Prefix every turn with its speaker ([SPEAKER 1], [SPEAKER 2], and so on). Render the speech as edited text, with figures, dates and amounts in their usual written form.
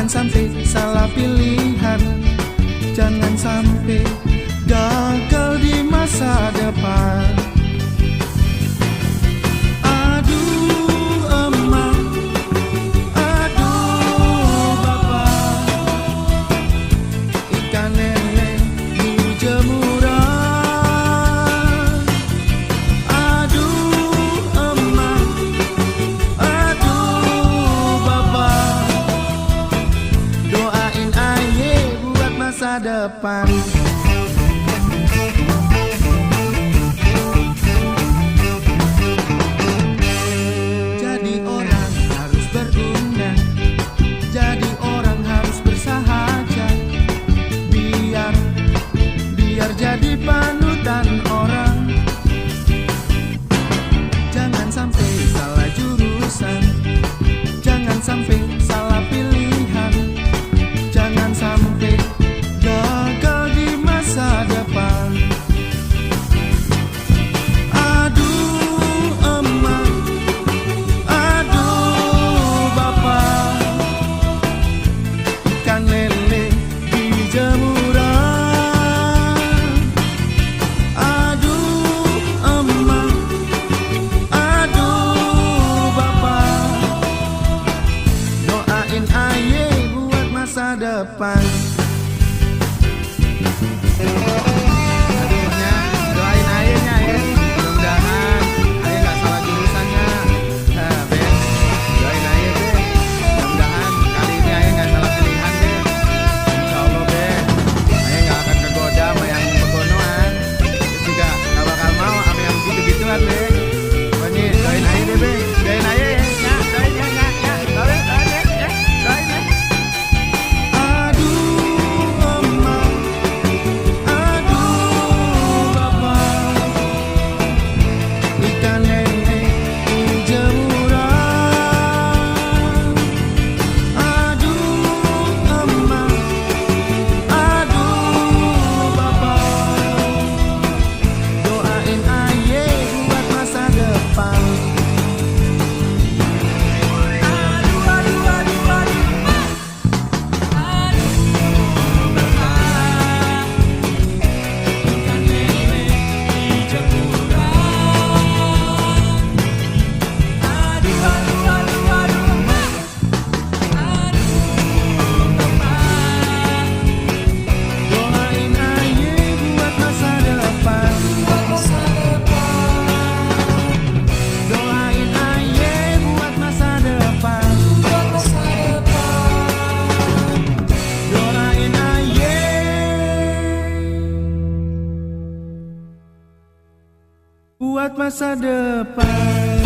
[SPEAKER 1] Jangan sampai salah pilihan, jangan sampai gagal di masa depan. Aduh emak, aduh bapak, ikan lele di jemuran. Aduh emak, aduh bapak, doain aye buat masa depan. Jadi orang harus berguna, jadi orang harus bersahaja, biar jadi panutan orang. Jangan sampai salah jurusan, jangan sampai salah pilihan, jangan sampai gagal di masa depan. Aduh emak, aduh bapak, ikan lele di jemuran. Aduh emak, aduh bapak, doain aye buat masa depan. Doain ayahnya ya, mudah-mudahan ayah nggak salah jurusannya. Nah, Ben, doain ayah deh, mudah-mudahan kali ini ayah nggak salah pilihan deh. Insya Allah Ben, ayah nggak akan kegoda sama yang pegonoan, terus juga nggak bakal mau sama yang gitu-gituan deh. Pokoknya doain ayah deh Ben, doain ayah ya, doain ya, doain ya. Aduh emak, aduh bapak, ikan lele di jemuran. Aduh emak, aduh bapak, doain aye buat masa depan. Doain aye buat masa depan. Doain aye buat masa depan. Doain aye buat masa depan.